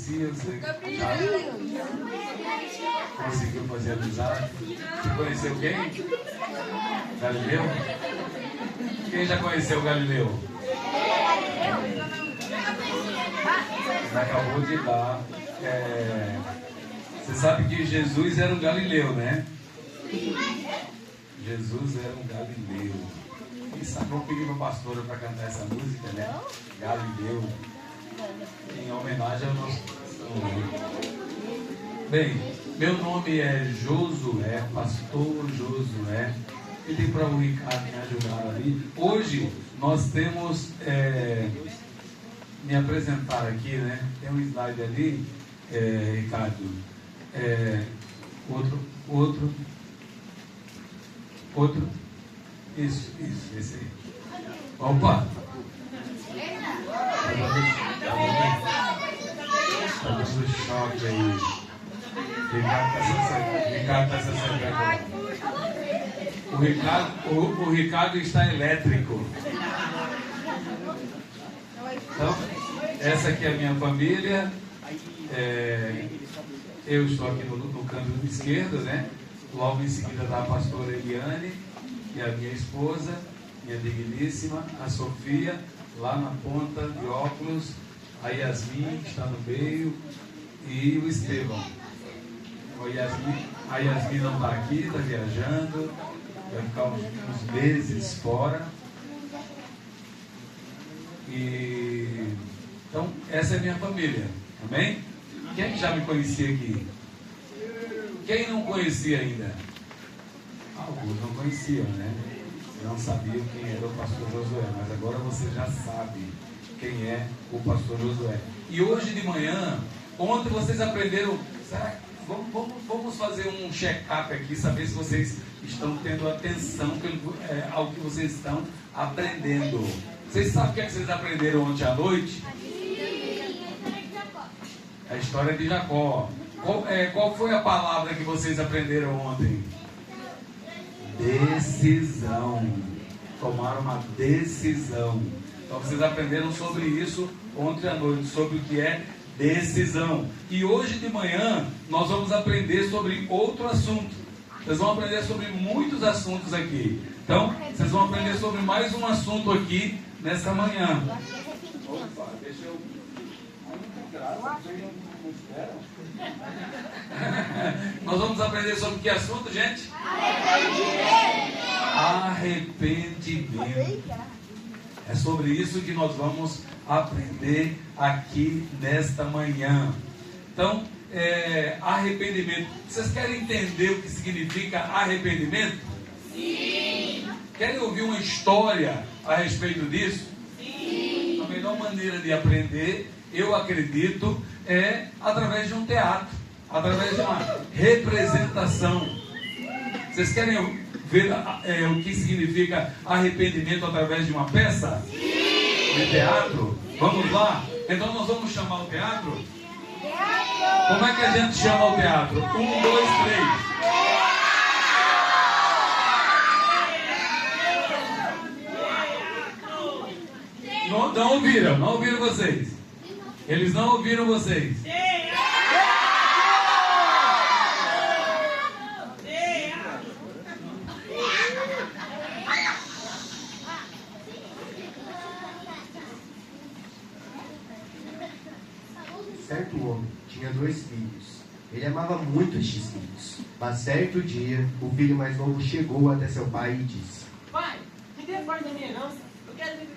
conhecia? Você já conseguiu fazer amizade? Você conheceu quem? Galileu? Quem já conheceu o Galileu? Você acabou de dar. Você sabe que Jesus era um Galileu, né? Jesus era um Galileu. E sabe, vamos pedir para a pastora para cantar essa música, né? Galileu. Em homenagem ao nosso pastor. Bem, meu nome é Josué, pastor Josué. Pedi para o Ricardo me ajudar ali. Hoje nós temos, me apresentar aqui, né? Tem um slide ali, Ricardo. Outro. Isso, esse aí. Opa! Tá dando choque aí. Ricardo está se acertando. O Ricardo está elétrico. Então, essa aqui é a minha família. Eu estou aqui no canto esquerdo, né? Logo em seguida está a pastora Eliane e a minha esposa, minha digníssima, a Sofia, lá na ponta de óculos, a Yasmin, que está no meio, e o Estevão. A Yasmin não está aqui, está viajando, vai ficar uns meses fora. Então, essa é a minha família, amém? Quem já me conhecia aqui? Quem não conhecia ainda? Alguns não conheciam, né? Não sabiam quem era o pastor Josué, mas agora você já sabe quem é o pastor Josué. E hoje de manhã, ontem vocês aprenderam, vamos fazer um check-up aqui, saber se vocês estão tendo atenção ao que vocês estão aprendendo. Vocês sabem o que vocês aprenderam ontem à noite? A história de Jacó. Qual foi a palavra que vocês aprenderam ontem? Decisão. Tomaram uma decisão. Então vocês aprenderam sobre isso ontem à noite, sobre o que é decisão. E hoje de manhã nós vamos aprender sobre outro assunto. Vocês vão aprender sobre muitos assuntos aqui. Então, vocês vão aprender sobre mais um assunto aqui nesta manhã. Opa, deixa eu... Nós vamos aprender sobre que assunto, gente? Arrependimento. É sobre isso que nós vamos aprender aqui nesta manhã. Então, arrependimento. Vocês querem entender o que significa arrependimento? Sim. Querem ouvir uma história a respeito disso? Sim. A melhor maneira de aprender, eu acredito, é através de um teatro, através de uma representação. Vocês querem ver o que significa arrependimento através de uma peça? Sim. De teatro? Vamos lá? Então nós vamos chamar o teatro? Como é que a gente chama o teatro? 1, 2, 3. Não ouviram vocês. Eles não ouviram vocês. Certo homem tinha 2 filhos. Ele amava muito estes filhos. Mas certo dia, o filho mais novo chegou até seu pai e disse: Pai, me dê parte da minha herança. Eu quero ver o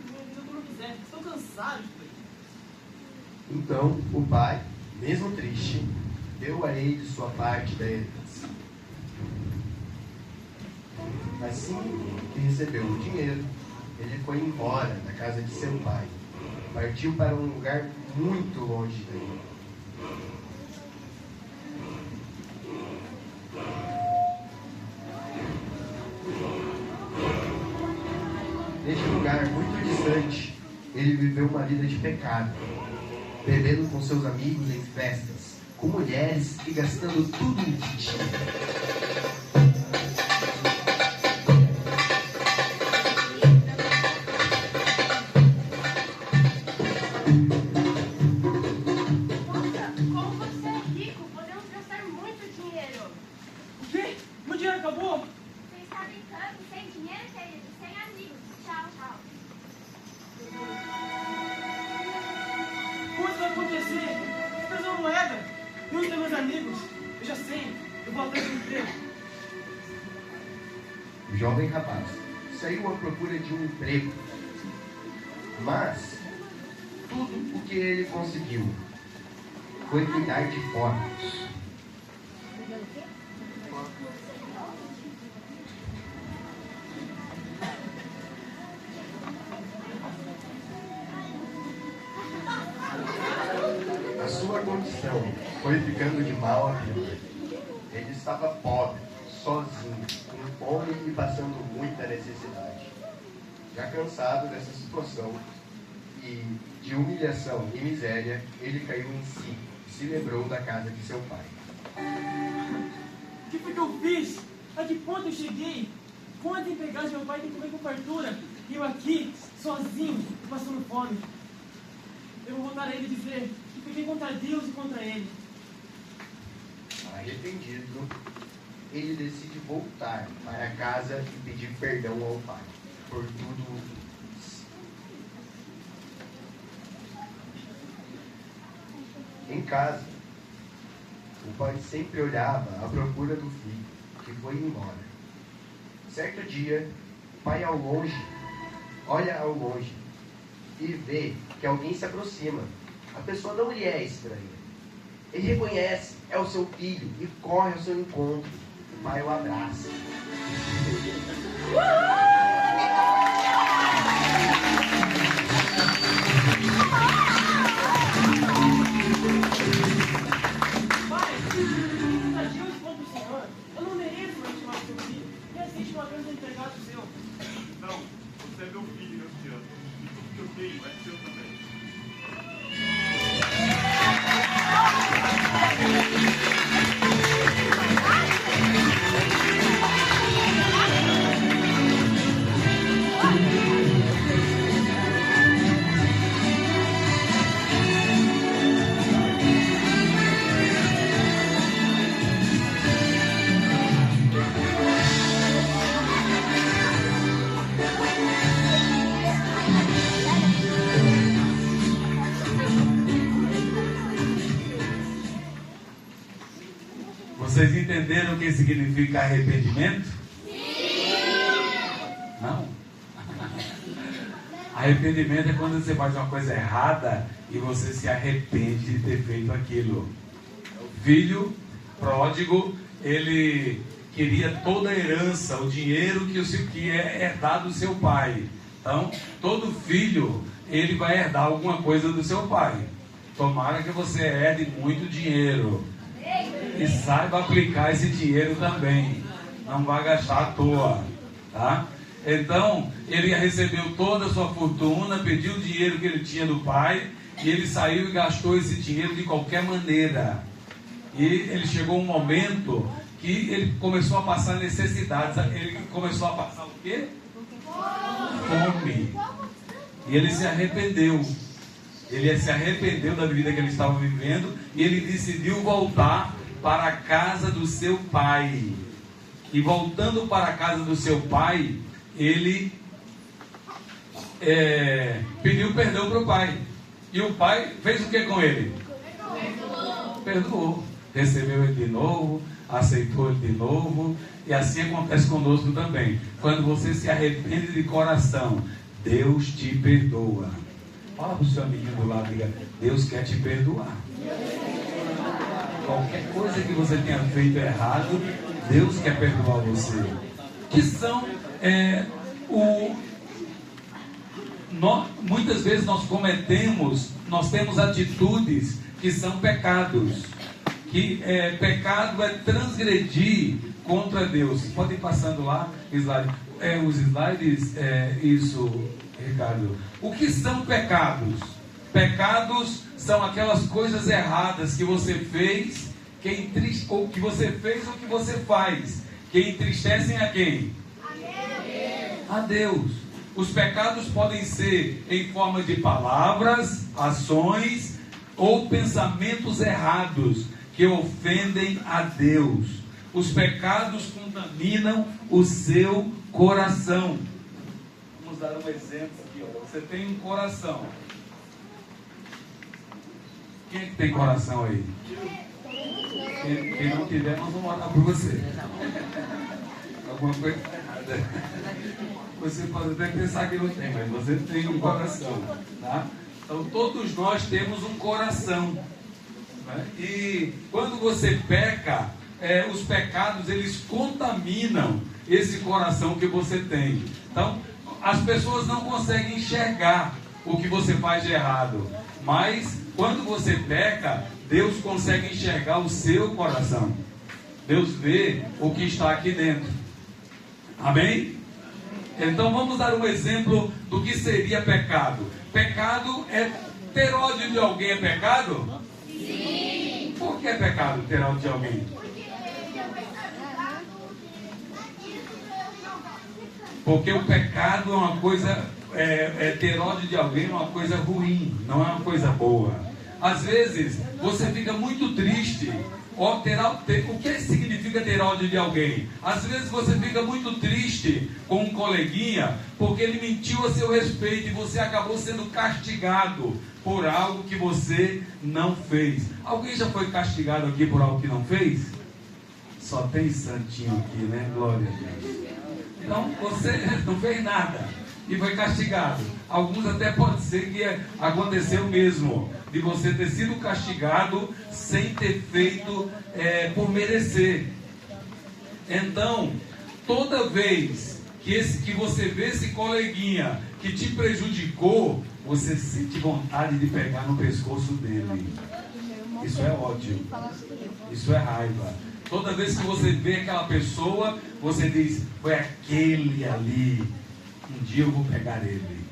que eu quiser. Estou cansado de coisa. Então, o pai, mesmo triste, deu a ele sua parte da herança. Assim que recebeu o dinheiro, ele foi embora da casa de seu pai. Partiu para um lugar muito longe dele. Neste lugar muito distante, ele viveu uma vida de pecado, bebendo com seus amigos em festas, com mulheres e gastando tudo o que tinha. Junto com meus amigos, eu já sei, eu vou atrás do emprego. O jovem rapaz saiu à procura de um emprego, mas tudo o que ele conseguiu foi cuidar de porcos. A sua condição foi ficando de mal a pior. Ele estava pobre, sozinho, com fome e passando muita necessidade. Já cansado dessa situação e de humilhação e miséria, ele caiu em si e se lembrou da casa de seu pai. O que foi que eu fiz? A que ponto eu cheguei? Quantos empregados meu pai tem que comer com fartura? E eu aqui, sozinho, passando fome. Eu vou voltar a ele e dizer que peguei contra Deus e contra ele. Arrependido, ele decide voltar para casa e pedir perdão ao pai por tudo o que fez. Em casa, o pai sempre olhava à procura do filho, que foi embora. Certo dia, o pai olha ao longe e vê que alguém se aproxima. A pessoa não lhe é estranha. Ele reconhece, é o seu filho, e corre ao seu encontro. O pai o abraça. Pai, contra Deus e contra o Senhor, eu não mereço mais chamar seu filho. E aceite uma vez um empregado seu. Não, você é meu filho e eu te amo. E tudo que eu tenho é seu também. Vocês entenderam o que significa arrependimento? Não? Arrependimento é quando você faz uma coisa errada e você se arrepende de ter feito aquilo. O filho pródigo, ele queria toda a herança, o dinheiro que é herdado do seu pai. Então, todo filho, ele vai herdar alguma coisa do seu pai. Tomara que você herde muito dinheiro. E saiba aplicar esse dinheiro também. Não vai gastar à toa, tá? Então, ele recebeu toda a sua fortuna, pediu o dinheiro que ele tinha do pai, e ele saiu e gastou esse dinheiro de qualquer maneira. E ele chegou um momento que ele começou a passar necessidades. Ele começou a passar o quê? Fome. E ele se arrependeu. Ele se arrependeu da vida que ele estava vivendo e ele decidiu voltar para a casa do seu pai. E voltando para a casa do seu pai, ele pediu perdão para o pai. E o pai fez o que com ele? Perdoou. Recebeu ele de novo, aceitou ele de novo. E assim acontece conosco também. Quando você se arrepende de coração, Deus te perdoa. Fala para o seu amiguinho do lado, diga: Deus quer te perdoar. Qualquer coisa que você tenha feito errado, Deus quer perdoar você. Que são muitas vezes nós temos atitudes que são pecados. Pecado é transgredir contra Deus. Pode ir passando lá, slide. Os slides, isso, Ricardo. O que são pecados? Pecados são aquelas coisas erradas que você fez, ou que você fez ou que você faz, que entristecem a quem? A Deus. Os pecados podem ser em forma de palavras, ações ou pensamentos errados que ofendem a Deus. Os pecados contaminam o seu coração. Vamos dar um exemplo aqui. Você tem um coração. Quem é que tem coração aí? Quem não tiver, nós vamos orar por você. Alguma coisa errada. Você pode até pensar que não tem, mas você tem um coração, tá? Então todos nós temos um coração, né? E quando você peca, os pecados eles contaminam esse coração que você tem. Então as pessoas não conseguem enxergar o que você faz de errado, mas quando você peca, Deus consegue enxergar o seu coração. Deus vê o que está aqui dentro. Amém? Então vamos dar um exemplo do que seria pecado. Pecado é ter ódio de alguém, é pecado? Sim. Por que é pecado ter ódio de alguém? Porque o pecado é uma coisa, ter ódio de alguém é uma coisa ruim, não é uma coisa boa. Às vezes você fica muito triste. O que significa ter ódio de alguém? Às vezes você fica muito triste com um coleguinha porque ele mentiu a seu respeito e você acabou sendo castigado por algo que você não fez. Alguém já foi castigado aqui por algo que não fez? Só tem santinho aqui, né? Glória a Deus. Então você não fez nada e foi castigado. Alguns até pode ser que aconteceu mesmo, de você ter sido castigado sem ter feito por merecer. Então, toda vez que você vê esse coleguinha que te prejudicou, você sente vontade de pegar no pescoço dele. Isso é ódio. Isso é raiva. Toda vez que você vê aquela pessoa, você diz, foi aquele ali. Um dia eu vou pegar ele.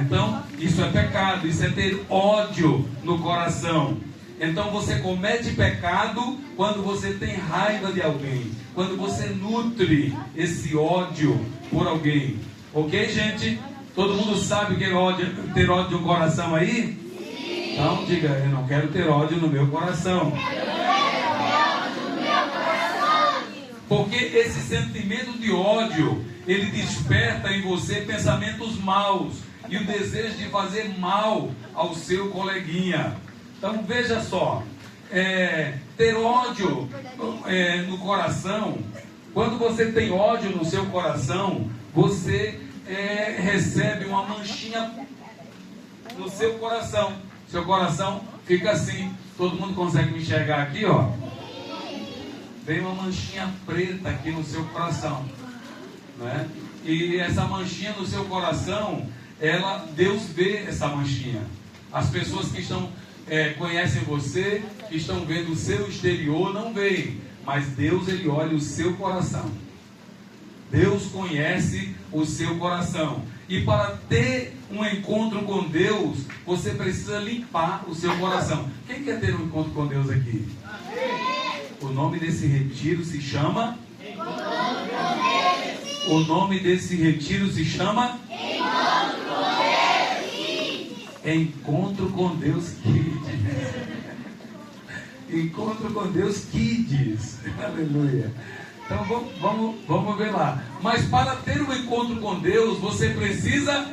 Então, isso é pecado, isso é ter ódio no coração. Então você comete pecado quando você tem raiva de alguém, quando você nutre esse ódio por alguém. Ok, gente? Todo mundo sabe o que é ter ódio no coração aí? Sim. Então diga, eu não quero ter ódio no meu coração. Porque esse sentimento de ódio, ele desperta em você pensamentos maus e o desejo de fazer mal ao seu coleguinha. Então veja só, ter ódio no coração, quando você tem ódio no seu coração, você recebe uma manchinha no seu coração. Seu coração fica assim. Todo mundo consegue me enxergar aqui, ó? Tem uma manchinha preta aqui no seu coração, né? E essa manchinha no seu coração, Deus vê essa manchinha. As pessoas que conhecem você, que estão vendo o seu exterior, não veem, mas Deus, ele olha o seu coração. Deus conhece o seu coração. E para ter um encontro com Deus, você precisa limpar o seu coração. Quem quer ter um encontro com Deus aqui? O nome desse retiro se chama? O nome desse retiro se chama? Encontro com Deus Kids. Encontro com Deus Kids. Aleluia. Então vamos ver lá. Mas para ter um encontro com Deus, você precisa...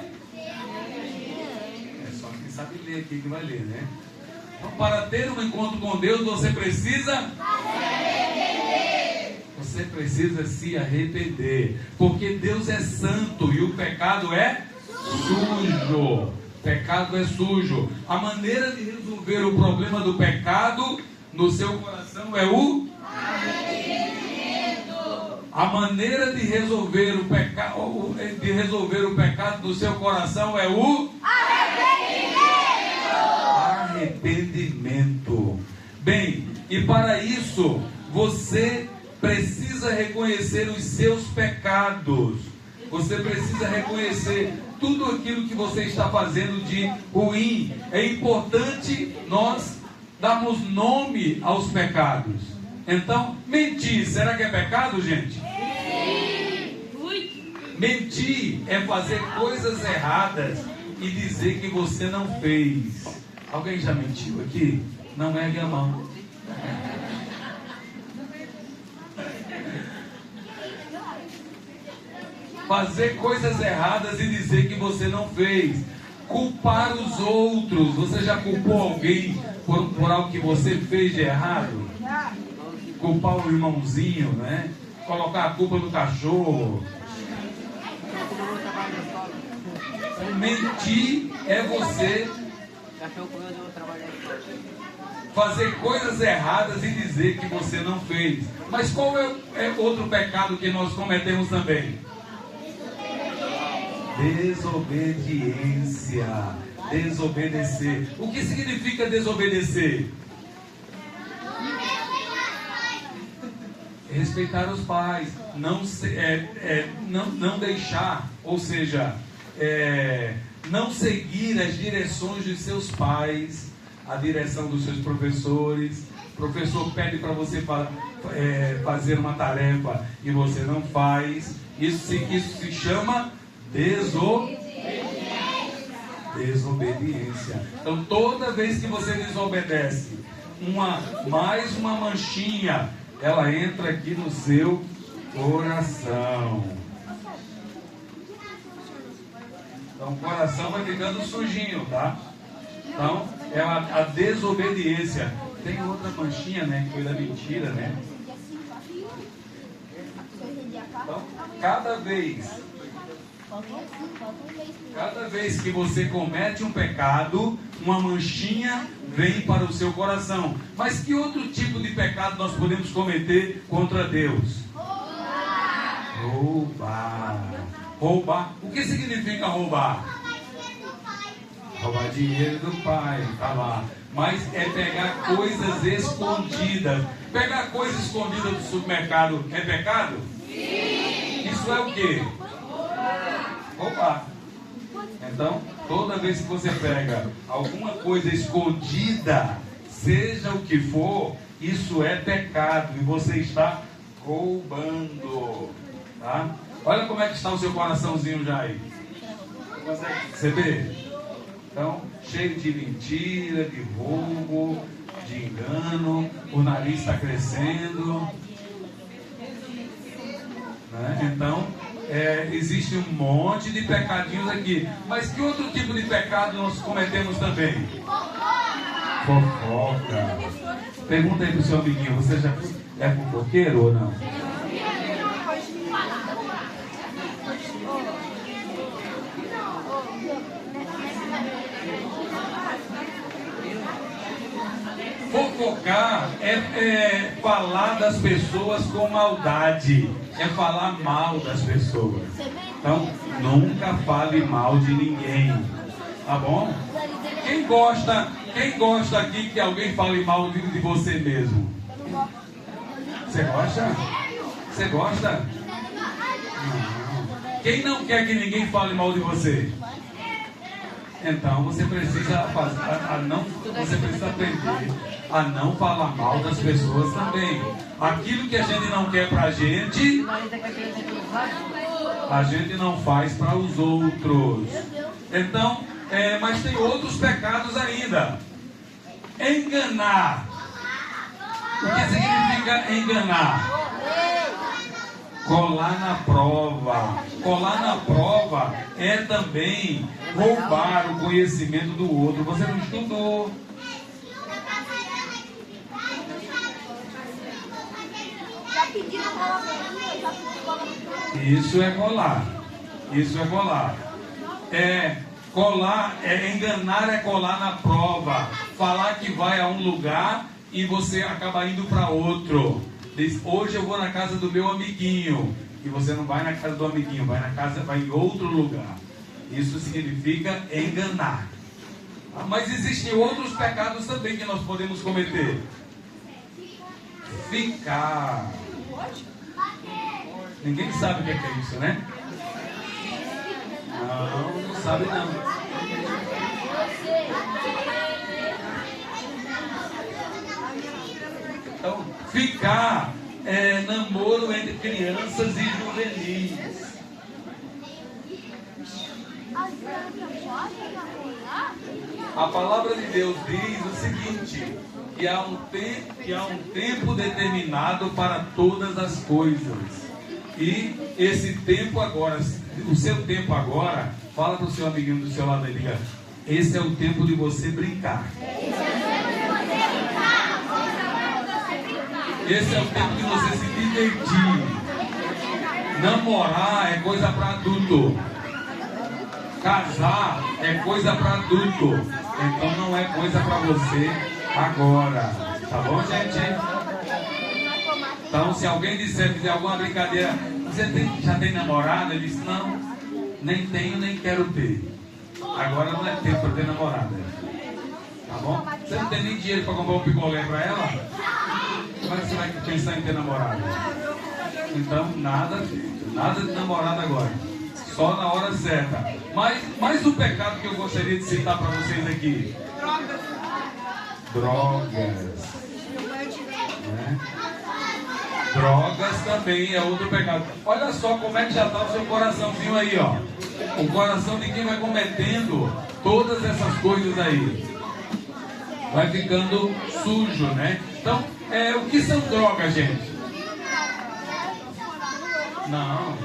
só quem sabe ler aqui que vai ler, né? Então, para ter um encontro com Deus, você precisa... Você precisa se arrepender. Porque Deus é santo e o pecado é sujo. Pecado é sujo. A maneira de resolver o problema do pecado no seu coração é o arrependimento. A maneira de resolver o pecado do seu coração é o arrependimento. Bem, e para isso você precisa reconhecer os seus pecados. Você precisa reconhecer tudo aquilo que você está fazendo de ruim. É importante nós darmos nome aos pecados. Então, mentir, será que é pecado, gente? Sim. Mentir é fazer coisas erradas e dizer que você não fez. Alguém já mentiu aqui? Não ergue a mão. Fazer coisas erradas e dizer que você não fez. Culpar os outros. Você já culpou alguém por algo que você fez de errado? Culpar o irmãozinho, né? Colocar a culpa no cachorro. Mentir é você fazer coisas erradas e dizer que você não fez. Mas qual é outro pecado que nós cometemos também? Desobediência. Desobedecer. O que significa desobedecer? Respeitar os pais, não deixar, ou seja, não seguir as direções de seus pais, a direção dos seus professores. O professor pede para você fazer uma tarefa e você não faz. Isso se chama desobediência. Então, toda vez que você desobedece, mais uma manchinha, ela entra aqui no seu coração. Então o coração vai ficando sujinho, tá? Então é a desobediência. Tem outra manchinha, né? Que foi da mentira, né? Então, cada vez que você comete um pecado, uma manchinha vem para o seu coração. Mas que outro tipo de pecado nós podemos cometer contra Deus? Roubar. O que significa roubar? Roubar dinheiro do pai, tá lá. Mas é pegar coisas escondidas. Pegar coisas escondidas do supermercado é pecado? Sim. Isso é o quê? Roubar. Então, toda vez que você pega alguma coisa escondida, seja o que for, isso é pecado e você está roubando, tá? Olha como é que está o seu coraçãozinho já aí. Consegue perceber? Então, cheio de mentira, de roubo, de engano, o nariz está crescendo, né? Então, existe um monte de pecadinhos aqui. Mas que outro tipo de pecado nós cometemos também? Fofoca. Pergunta aí pro seu amiguinho, você já é fofoqueiro ou não? Fofocar é falar das pessoas com maldade, é falar mal das pessoas. Então, nunca fale mal de ninguém, tá bom? Quem gosta aqui que alguém fale mal de você mesmo? Você gosta? Você gosta? Não. Quem não quer que ninguém fale mal de você? Então você precisa aprender a não falar mal das pessoas também. Aquilo que a gente não quer pra gente, a gente não faz para os outros. Então, mas tem outros pecados ainda. Enganar. O que significa enganar? Colar na prova. Colar na prova é também roubar o conhecimento do outro. Você não estudou. Isso é colar. Isso é colar. Enganar é colar na prova. Falar que vai a um lugar e você acaba indo para outro. Diz, hoje eu vou na casa do meu amiguinho. E você não vai na casa do amiguinho, vai em outro lugar. Isso significa enganar. Mas existem outros pecados também que nós podemos cometer. Ficar. Ninguém sabe o que é isso, né? Não sabe não. Então, ficar é namoro entre crianças e juvenis. A palavra de Deus diz o seguinte, que há um tempo determinado para todas as coisas. E esse tempo agora, o seu tempo agora, fala para o seu amiguinho do seu lado e diga, esse é o tempo de você brincar. Esse é o tempo de você se divertir. Namorar é coisa para adulto. Casar é coisa para adulto. Então não é coisa para você agora. Tá bom, gente? Então, se alguém fizer alguma brincadeira, já tem namorada? Ele diz, não, nem tenho, nem quero ter. Agora não é tempo para ter namorada. Tá bom? Você não tem nem dinheiro para comprar um picolé para ela? Como é que você vai pensar em ter namorada? Então, nada de namorada agora. Só na hora certa. Mas o pecado que eu gostaria de citar para vocês aqui. Drogas. Né? Drogas também é outro pecado. Olha só como é que já está o seu coraçãozinho aí, ó. O coração de quem vai cometendo todas essas coisas aí. Vai ficando sujo, né? Então, o que são drogas, gente? Não.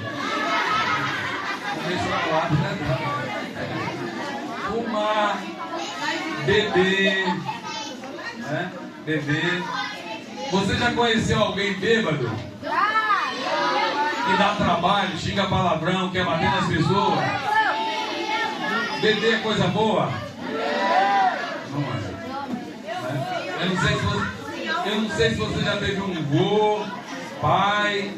Fumar, beber, né? Beber. Você já conheceu alguém bêbado? Que dá trabalho, xinga palavrão, quer bater nas pessoas? Beber é coisa boa? Não é. Né? Eu não sei se você já teve um vô, pai,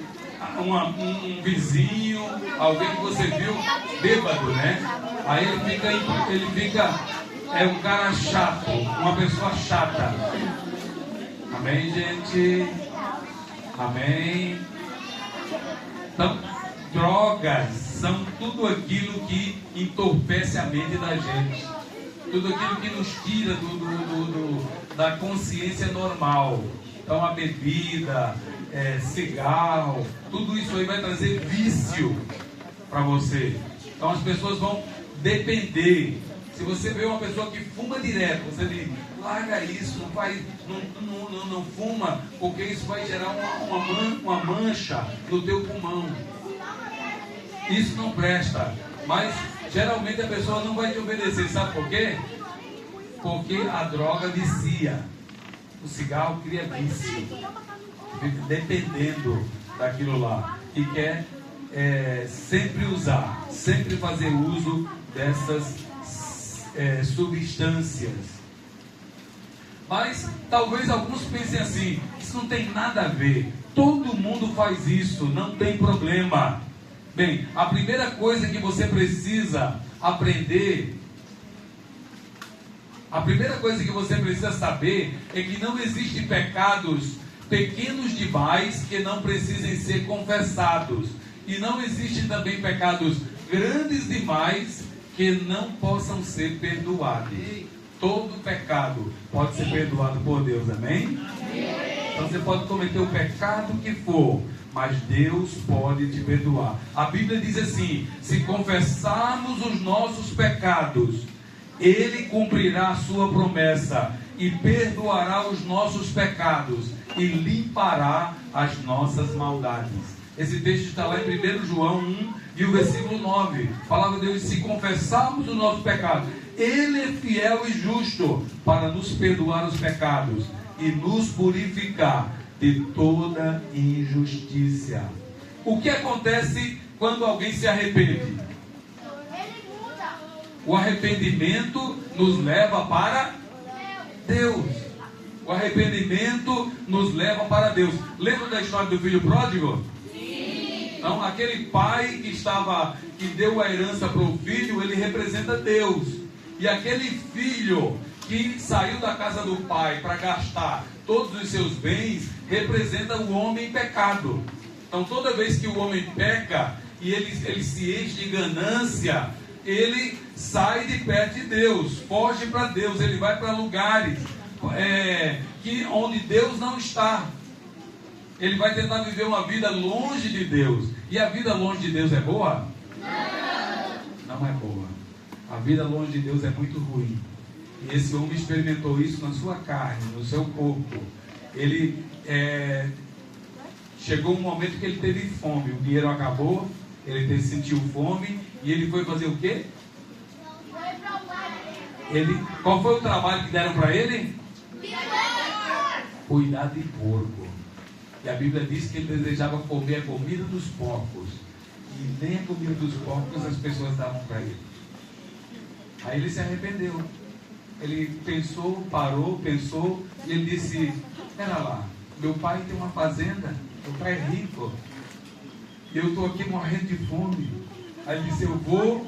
um vizinho, alguém que você viu bêbado, né? Aí ele fica um cara chato, uma pessoa chata. Amém, gente? Amém? Então, drogas são tudo aquilo que entorpece a mente da gente. Tudo aquilo que nos tira da consciência normal. Então, a bebida, cigarro, tudo isso aí vai trazer vício para você. Então, as pessoas vão depender. Se você vê uma pessoa que fuma direto, você diz, larga isso, não fuma, porque isso vai gerar uma mancha no teu pulmão. Isso não presta. Mas geralmente a pessoa não vai te obedecer. Sabe por quê? Porque a droga vicia. O cigarro cria vício. Fica dependendo daquilo lá. E quer sempre usar, sempre fazer uso dessas substâncias. Mas talvez alguns pensem assim, isso não tem nada a ver, todo mundo faz isso, não tem problema. Bem, a primeira coisa que você precisa aprender, a primeira coisa que você precisa saber é que não existem pecados pequenos demais que não precisem ser confessados, e não existem também pecados grandes demais que não possam ser perdoados. Todo pecado pode ser perdoado por Deus, amém? Então você pode cometer o pecado que for, mas Deus pode te perdoar. A Bíblia diz assim, se confessarmos os nossos pecados, Ele cumprirá a sua promessa e perdoará os nossos pecados e limpará as nossas maldades. Esse texto está lá em 1 João 1 e o versículo 9. A palavra de Deus diz, se confessarmos os nossos pecados, Ele é fiel e justo para nos perdoar os pecados e nos purificar de toda injustiça. O que acontece quando alguém se arrepende? O arrependimento nos leva para Deus. O arrependimento nos leva para Deus. Lembra da história do filho pródigo? Sim. Então, aquele pai que deu a herança para o filho, ele representa Deus. E aquele filho que saiu da casa do pai para gastar todos os seus bens, representa o homem pecado. Então, toda vez que o homem peca e ele se enche de ganância, ele sai de perto de Deus, foge para Deus, ele vai para lugares onde Deus não está. Ele vai tentar viver uma vida longe de Deus. E a vida longe de Deus é boa? Não é boa. A vida longe de Deus é muito ruim. E esse homem experimentou isso na sua carne, no seu corpo. Ele chegou um momento que ele teve fome, o dinheiro acabou, ele sentiu fome e ele foi fazer o quê? Qual foi o trabalho que deram para ele? Cuidar de porco. E a Bíblia diz que ele desejava comer a comida dos porcos. E nem a comida dos porcos as pessoas davam para ele. Aí ele se arrependeu. Ele pensou, parou, pensou, e ele disse: espera lá, meu pai tem uma fazenda, meu pai é rico, e eu estou aqui morrendo de fome. Aí ele disse: eu vou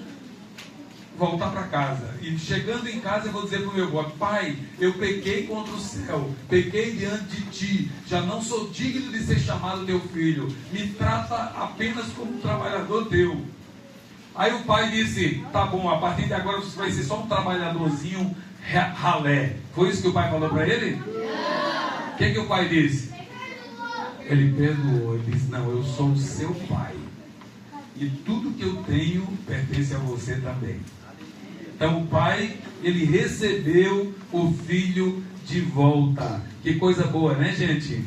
voltar para casa, e chegando em casa eu vou dizer para o meu pai: pai, eu pequei contra o céu, pequei diante de ti, já não sou digno de ser chamado teu filho, me trata apenas como um trabalhador teu. Aí o pai disse: tá bom, a partir de agora você vai ser só um trabalhadorzinho ralé. Foi isso que o pai falou para ele? O que o pai disse? Ele perdoou, ele disse: não, eu sou o seu pai, e tudo que eu tenho pertence a você também. Então o pai, ele recebeu o filho de volta. Que coisa boa, né, gente?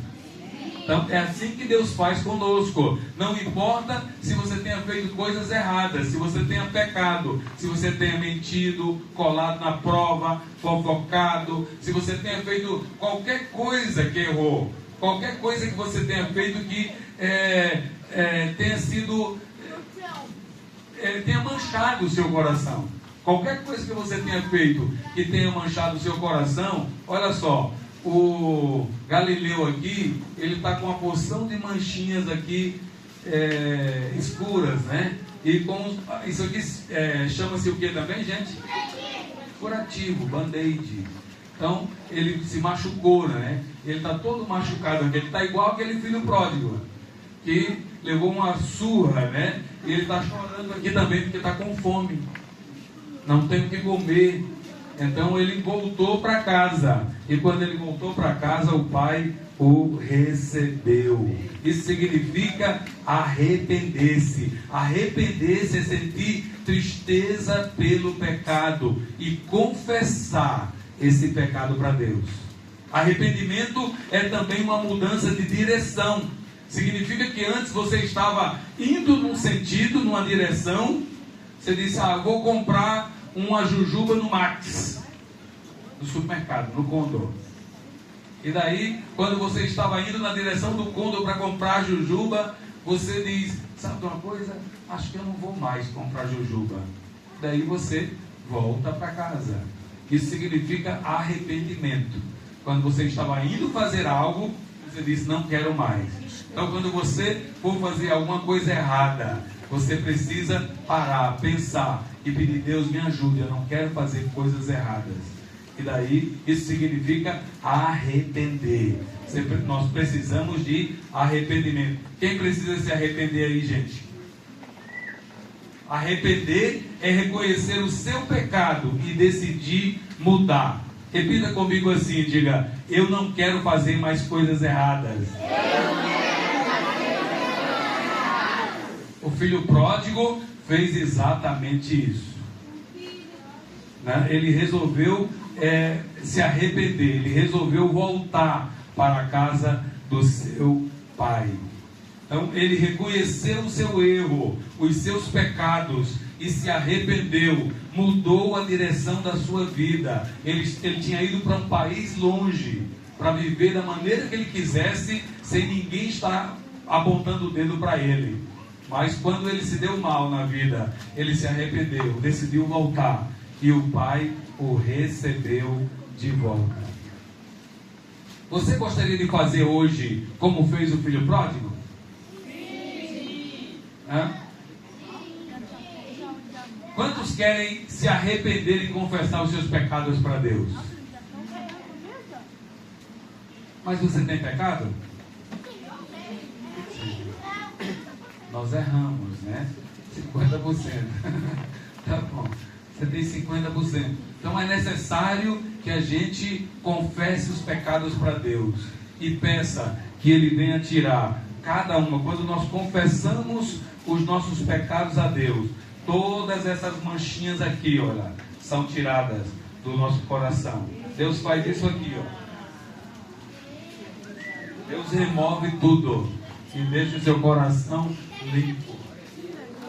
Então é assim que Deus faz conosco. Não importa se você tenha feito coisas erradas, se você tenha pecado, se você tenha mentido, colado na prova, fofocado, se você tenha feito qualquer coisa que errou, qualquer coisa que você tenha feito que tenha sido, tenha manchado o seu coração. Qualquer coisa que você tenha feito que tenha manchado o seu coração, olha só, o Galileu aqui, ele está com uma porção de manchinhas aqui escuras, né? E com isso aqui chama-se o que também, gente? Curativo, band-aid. Então, ele se machucou, né? Ele está todo machucado aqui. Ele está igual aquele filho pródigo, que levou uma surra, né? E ele está chorando aqui também, porque está com fome. Não tem o que comer. Então ele voltou para casa. E quando ele voltou para casa, o pai o recebeu. Isso significa arrepender-se. Arrepender-se é sentir tristeza pelo pecado e confessar esse pecado para Deus. Arrependimento é também uma mudança de direção. Significa que antes você estava indo num sentido, numa direção. Você disse: vou comprar uma jujuba no Max, no supermercado, no Condor. E daí, quando você estava indo na direção do Condor para comprar jujuba, você diz: sabe de uma coisa? Acho que eu não vou mais comprar jujuba. Daí você volta para casa. Isso significa arrependimento. Quando você estava indo fazer algo, você disse: não quero mais. Então, quando você for fazer alguma coisa errada, você precisa parar, pensar e pedir: Deus, me ajude, eu não quero fazer coisas erradas. E daí, isso significa arrepender. Nós precisamos de arrependimento. Quem precisa se arrepender aí, gente? Arrepender é reconhecer o seu pecado e decidir mudar. Repita comigo assim, diga: eu não quero fazer mais coisas erradas. O filho pródigo fez exatamente isso, né? Ele resolveu se arrepender, ele resolveu voltar para a casa do seu pai. Então ele reconheceu o seu erro, os seus pecados e se arrependeu, mudou a direção da sua vida. Ele tinha ido para um país longe para viver da maneira que ele quisesse, sem ninguém estar apontando o dedo para ele. Mas quando ele se deu mal na vida, ele se arrependeu, decidiu voltar, e o pai o recebeu de volta. Você gostaria de fazer hoje como fez o filho pródigo? Sim. Hã? Quantos querem se arrepender e confessar os seus pecados para Deus? Mas você tem pecado? Nós erramos, né? 50%. Tá bom. Você tem 50%. Então é necessário que a gente confesse os pecados para Deus e peça que Ele venha tirar cada uma. Quando nós confessamos os nossos pecados a Deus, todas essas manchinhas aqui, olha, são tiradas do nosso coração. Deus faz isso aqui, ó. Deus remove tudo e deixa o seu coração limpo.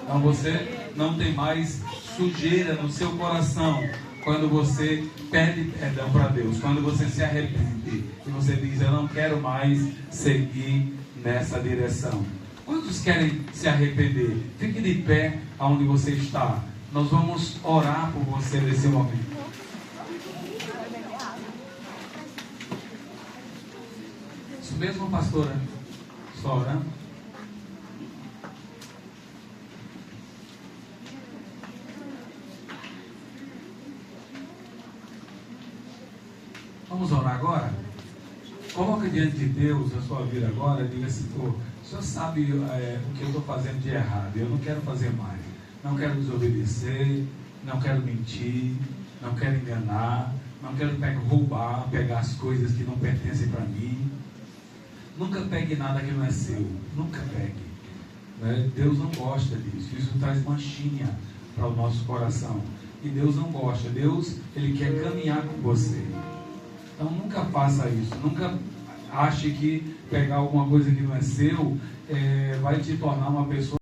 Então você não tem mais sujeira no seu coração quando você pede perdão para Deus, quando você se arrepende e você diz: eu não quero mais seguir nessa direção. Quantos querem se arrepender? Fique de pé aonde você está. Nós vamos orar por você nesse momento. Isso mesmo, pastora? Só orando? Vamos orar agora? Coloca diante de Deus a sua vida agora e diga assim: o Senhor sabe o que eu estou fazendo de errado, eu não quero fazer mais, não quero desobedecer, não quero mentir, não quero enganar, não quero roubar, pegar as coisas que não pertencem para mim. Nunca pegue nada que não é seu, nunca pegue, né? Deus não gosta disso, isso traz manchinha para o nosso coração, e Deus não gosta. Deus, Ele quer caminhar com você. Então nunca faça isso, nunca ache que pegar alguma coisa que não é seu vai te tornar uma pessoa